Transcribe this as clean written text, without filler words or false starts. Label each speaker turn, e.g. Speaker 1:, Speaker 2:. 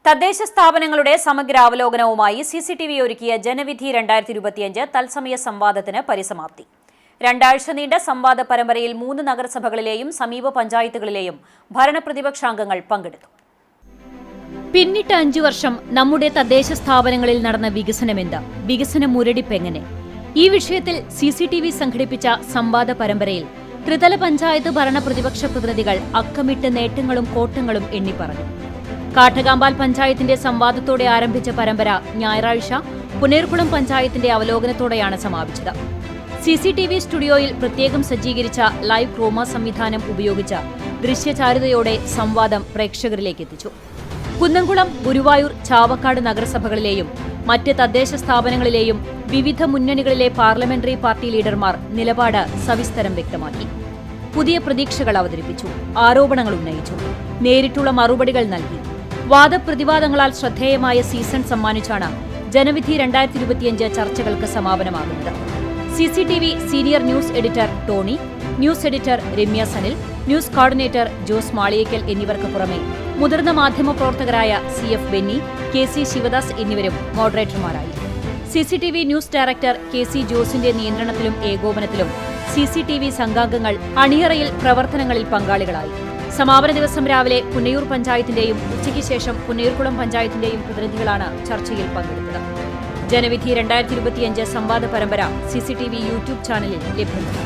Speaker 1: തദ്ദേശ സ്ഥാപനങ്ങളുടെ സമഗ്ര അവലോകനവുമായി സിസിടിവി ഒരുക്കിയ ജനവിധി 2025 തത്സമയ സംവാദത്തിന് പരിസമാപ്തി. രണ്ടാഴ്ച നീണ്ട സംവാദ പരമ്പരയിൽ 3 നഗരസഭകളിലെയും സമീപ പഞ്ചായത്തുകളിലെയും ഭരണപ്രതിപക്ഷാംഗങ്ങൾ പങ്കെടുത്തു. പിന്നിട്ട 5 വർഷം നമ്മുടെ തദ്ദേശ സ്ഥാപനങ്ങളിൽ നടന്ന വികസനമെന്ത്, വികസന മുരടിപ്പെങ്ങനെ? ഈ വിഷയത്തിൽ സിസിടിവി സംഘടിപ്പിച്ച സംവാദ പരമ്പരയിൽ ത്രിതല പഞ്ചായത്ത് ഭരണപ്രതിപക്ഷ പ്രതിനിധികൾ അക്കമിട്ട് നേട്ടങ്ങളും കോട്ടങ്ങളും എണ്ണിപ്പറഞ്ഞു. കാട്ടകാമ്പാൽ പഞ്ചായത്തിന്റെ സംവാദത്തോടെ ആരംഭിച്ച പരമ്പര ഞായറാഴ്ച പുനേർകുളം പഞ്ചായത്തിന്റെ അവലോകനത്തോടെയാണ് സമാപിച്ചത്. സിസിടിവി സ്റ്റുഡിയോയിൽ പ്രത്യേകം സജ്ജീകരിച്ച ലൈവ് ക്രോമ സംവിധാനം ഉപയോഗിച്ച് ദൃശ്യചാരുതയോടെ സംവാദം പ്രേക്ഷകരിലേക്ക് എത്തിച്ചു. കുന്നംകുളം, ഗുരുവായൂർ, ചാവക്കാട് നഗരസഭകളിലെയും മറ്റ് തദ്ദേശ സ്ഥാപനങ്ങളിലെയും വിവിധ മുന്നണികളിലെ പാർലമെന്ററി പാർട്ടി ലീഡർമാർ നിലപാട് സവിസ്തരം വ്യക്തമാക്കി. പുതിയ പ്രതീക്ഷകൾ അവതരിപ്പിച്ചു, ആരോപണങ്ങൾ ഉന്നയിച്ചു, നേരിട്ടുള്ള മറുപടികൾ നൽകി. വാദപ്രതിവാദങ്ങളാൽ ശ്രദ്ധേയമായ സീസൺ സമ്മാനിച്ചാണ് ജനവിധി 2025 ചർച്ചകൾക്ക് സമാപനമാകുന്നത്. CCTV senior news editor Tony, news editor Ramya Sanil, news coordinator Jose Maliyekkal എന്നിവർക്ക് പുറമെ മുതിർന്ന മാധ്യമപ്രവർത്തകരായ CF ബെന്നി, KC ശിവദാസ് എന്നിവരും മോഡറേറ്റർമാരായി. സിസിടിവി ന്യൂസ് ഡയറക്ടർ KC ജോസിന്റെ നിയന്ത്രണത്തിലും ഏകോപനത്തിലും സിസിടിവി സംഘാംഗങ്ങൾ അണിയറയിൽ പ്രവർത്തനങ്ങളിൽ പങ്കാളികളായി. സമാപന ദിവസം രാവിലെ പുന്നയൂർ പഞ്ചായത്തിന്റെയും ഉച്ചയ്ക്ക് ശേഷം പുന്നയൂർകുളം പഞ്ചായത്തിന്റെയും പ്രതിനിധികളാണ് ചർച്ചയിൽ പങ്കെടുത്തത്. ജനവിധി 2025 സംവാദ പരമ്പര സിസിടിവി യൂട്യൂബ് ചാനലിൽ ലഭ്യമാണ്.